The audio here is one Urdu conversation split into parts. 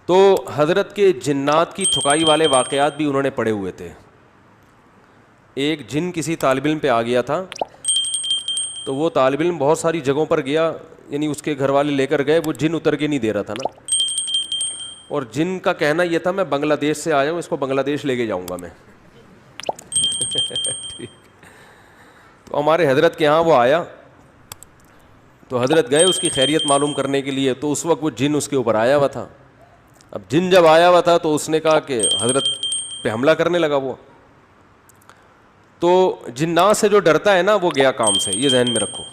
تو حضرت کے جنات کی ٹھکائی والے واقعات بھی انہوں نے پڑھے ہوئے تھے. ایک جن کسی طالب علم پہ آ گیا تھا, تو وہ طالب علم بہت ساری جگہوں پر گیا, یعنی اس کے گھر والے لے کر گئے, وہ جن اتر کے نہیں دے رہا تھا نا, اور جن کا کہنا یہ تھا میں بنگلہ دیش سے آیا ہوں, اس کو بنگلہ دیش لے کے جاؤں گا میں. تو ہمارے حضرت کے ہاں وہ آیا, تو حضرت گئے اس کی خیریت معلوم کرنے کے لیے. تو اس وقت وہ جن اس کے اوپر آیا ہوا تھا. اب جن جب آیا ہوا تھا تو اس نے کہا کہ حضرت پہ حملہ کرنے لگا وہ. تو جنات سے جو ڈرتا ہے نا وہ گیا کام سے, یہ ذہن میں رکھو.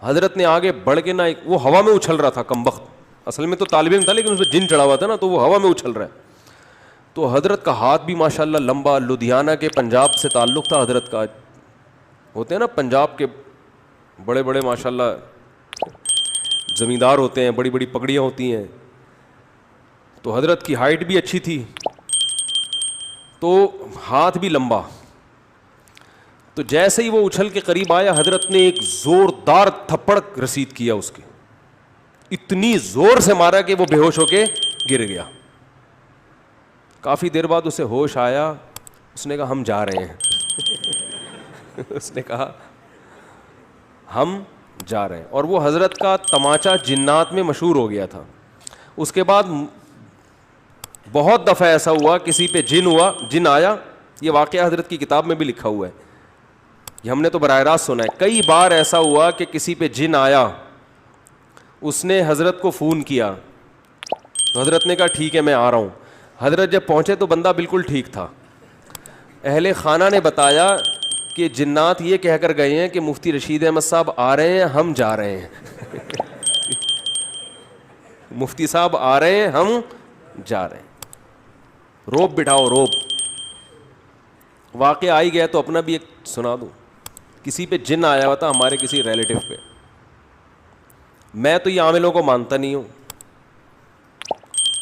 حضرت نے آگے بڑھ کے نا, وہ ہوا میں اچھل رہا تھا کمبخت, اصل میں تو طالب علم تھا لیکن اس پہ جن چڑھا ہوا تھا نا, تو وہ ہوا میں اچھل رہا ہے. تو حضرت کا ہاتھ بھی ماشاءاللہ لمبا, لدھیانہ کے پنجاب سے تعلق تھا حضرت کا. ہوتے ہیں نا پنجاب کے بڑے بڑے ماشاءاللہ زمیندار ہوتے ہیں, بڑی بڑی پگڑیاں ہوتی ہیں. تو حضرت کی ہائٹ بھی اچھی تھی, تو ہاتھ بھی لمبا. تو جیسے ہی وہ اچھل کے قریب آیا, حضرت نے ایک زوردار تھپڑ رسید کیا اس کے, اتنی زور سے مارا کہ وہ بے ہوش ہو کے گر گیا. کافی دیر بعد اسے ہوش آیا, اس نے کہا ہم جا رہے ہیں. اس نے کہا ہم جا رہے ہیں. اور وہ حضرت کا تماچا جنات میں مشہور ہو گیا تھا. اس کے بعد بہت دفعہ ایسا ہوا کسی پہ جن آیا, یہ واقعہ حضرت کی کتاب میں بھی لکھا ہوا ہے, یہ ہم نے تو براہ راست سنا ہے. کئی بار ایسا ہوا کہ کسی پہ جن آیا, اس نے حضرت کو فون کیا, تو حضرت نے کہا ٹھیک ہے میں آ رہا ہوں. حضرت جب پہنچے تو بندہ بالکل ٹھیک تھا. اہل خانہ نے بتایا کہ جنات یہ کہہ کر گئے ہیں کہ مفتی رشید احمد صاحب آ رہے ہیں, ہم جا رہے ہیں. مفتی صاحب آ رہے ہیں, ہم جا رہے ہیں. روب بٹھاؤ روب. واقعہ آئی گیا تو اپنا بھی ایک سنا دوں. کسی پہ جن آیا ہوا تھا ہمارے کسی ریلیٹو پہ. میں تو یہ عاملوں کو مانتا نہیں ہوں,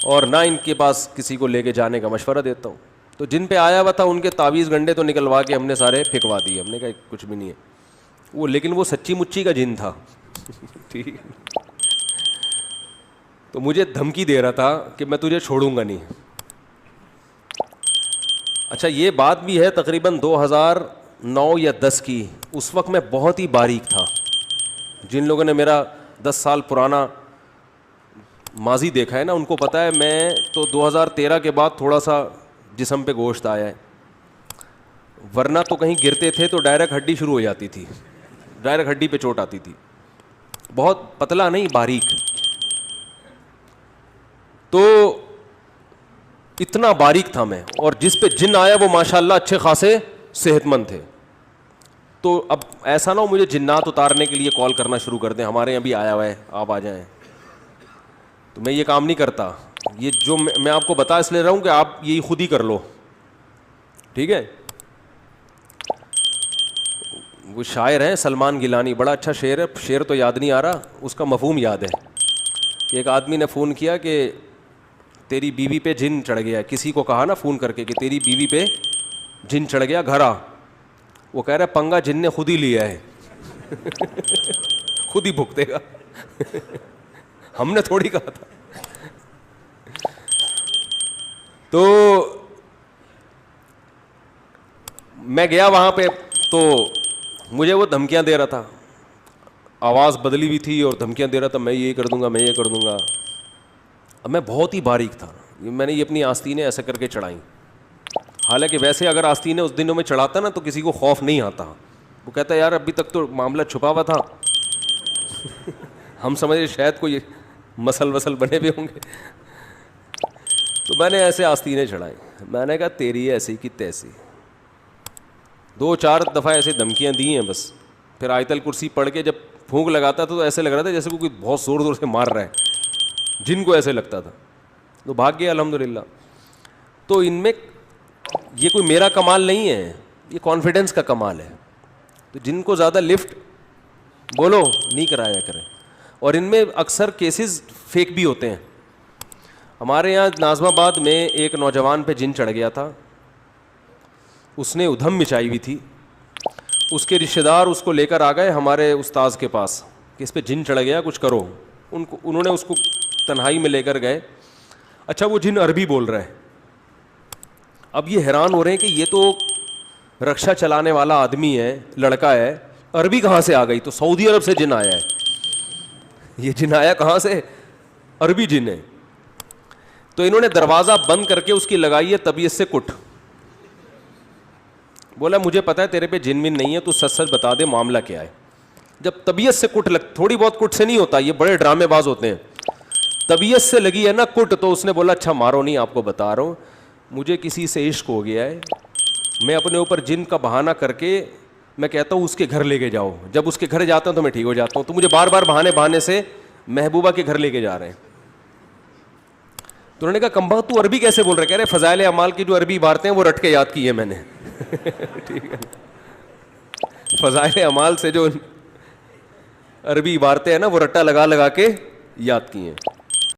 اور نہ ان کے پاس کسی کو لے کے جانے کا مشورہ دیتا ہوں. تو جن پہ آیا ہوا تھا ان کے تعویذ گنڈے تو نکلوا کے ہم نے سارے پھینکوا دیے. ہم نے کہا کچھ بھی نہیں ہے وہ, لیکن وہ سچی مچی کا جن تھا. ٹھیک, تو مجھے دھمکی دے رہا تھا کہ میں تجھے چھوڑوں گا نہیں. اچھا یہ بات بھی ہے تقریباً 2009 یا 10 کی. اس وقت میں بہت ہی باریک تھا. جن لوگوں نے میرا 10 سال پرانا ماضی دیکھا ہے نا, ان کو پتہ ہے میں تو 2013 کے بعد تھوڑا سا جسم پہ گوشت آیا ہے, ورنہ تو کہیں گرتے تھے تو ڈائریکٹ ہڈی شروع ہو جاتی تھی, ڈائریکٹ ہڈی پہ چوٹ آتی تھی. بہت پتلا نہیں, باریک. تو اتنا باریک تھا میں, اور جس پہ جن آیا وہ ماشاءاللہ اچھے خاصے صحت مند تھے. تو اب ایسا نہ ہو مجھے جنات اتارنے کے لیے کال کرنا شروع کر دیں, ہمارے یہاں بھی آیا ہوا ہے آپ آ جائیں. تو میں یہ کام نہیں کرتا. یہ جو میں آپ کو بتا اس لیے رہا ہوں کہ آپ یہی خود ہی کر لو, ٹھیک ہے. وہ شاعر ہیں سلمان گیلانی, بڑا اچھا شعر ہے, شعر تو یاد نہیں آ رہا, اس کا مفہوم یاد ہے. کہ ایک آدمی نے فون کیا کہ تیری بیوی پہ جن چڑھ گیا. کسی کو کہا نا فون کر کے کہ تیری بیوی پہ جن چڑھ گیا, گھر آ. وہ کہہ رہا ہے پنگا جن نے خود ہی لیا ہے, خود ہی بھگتے گا, ہم نے تھوڑی کہا تھا. تو میں گیا وہاں پہ, تو مجھے وہ دھمکیاں دے رہا تھا, آواز بدلی ہوئی تھی اور دھمکیاں دے رہا تھا, میں یہ کر دوں گا, میں یہ کر دوں گا. اب میں بہت ہی باریک تھا, میں نے یہ اپنی آستینیں ایسے کر کے چڑھائیں. حالانکہ ویسے اگر آستینیں اس دنوں میں چڑھاتا نا تو کسی کو خوف نہیں آتا. وہ کہتا ہے یار ابھی تک تو معاملہ چھپا ہوا تھا, ہم سمجھے شاید کوئی مسل وسل بنے ہوئے ہوں گے. تو میں نے ایسے آستینیں چڑھائیں. میں نے کہا تیری ایسی کی تیسی. 2-4 دفعہ ایسے دھمکیاں دی ہیں بس. پھر آیت الکرسی پڑھ کے جب پھونک لگاتا تھا تو ایسے لگ رہا تھا جیسے کوئی بہت زور زور سے مار رہا ہے, جن کو ایسے لگتا تھا. تو بھاگ گیا الحمدللہ. تو ان میں یہ کوئی میرا کمال نہیں ہے, یہ کانفیڈنس کا کمال ہے. تو جن کو زیادہ لفٹ بولو نہیں کرایا کریں. اور ان میں اکثر کیسز فیک بھی ہوتے ہیں. ہمارے یہاں ناظم آباد میں ایک نوجوان پہ جن چڑھ گیا تھا, اس نے ادھم مچائی ہوئی تھی. اس کے رشتہ دار اس کو لے کر آ گئے ہمارے استاذ کے پاس کہ اس پہ جن چڑھ گیا, کچھ کرو. انہوں نے اس کو تنہائی میں لے کر گئے. اچھا وہ جن عربی بول رہا ہے. اب یہ حیران ہو رہے ہیں کہ یہ تو رکشا چلانے والا آدمی ہے, لڑکا ہے, عربی کہاں سے آ گئی؟ تو سعودی عرب سے جن آیا ہے. یہ جن آیا کہاں سے؟ عربی جن ہے. تو انہوں نے دروازہ بند کر کے اس کی لگائی ہے طبیعت سے کٹ. بولا مجھے پتا ہے تیرے پہ جن من نہیں ہے, تو سچ سچ بتا دے معاملہ کیا ہے. جب طبیعت سے کٹ تھوڑی بہت کٹ سے نہیں ہوتا, یہ بڑے ڈرامے باز ہوتے ہیں. طبیعت سے لگی ہے نا کٹ, تو اس نے بولا اچھا مارو نہیں, آپ کو بتا رہا ہوں مجھے کسی سے عشق ہو گیا ہے, میں اپنے اوپر جن کا بہانہ کر کے میں کہتا ہوں اس کے گھر لے کے جاؤ, جب اس کے گھر جاتا ہوں تو میں ٹھیک ہو جاتا ہوں, تو مجھے بار بار بہانے سے محبوبہ کے گھر لے کے جا رہے ہیں. تو انہوں نے کہا کمبا تو عربی کیسے بول رہے؟ کہہ رہے فضائل اعمال کی جو عربی عبارتیں ہیں وہ رٹ کے یاد کی ہے میں نے. ٹھیک ہے, فضائل اعمال سے جو عربی عبارتیں ہیں نا وہ رٹا لگا لگا کے یاد کی ہیں.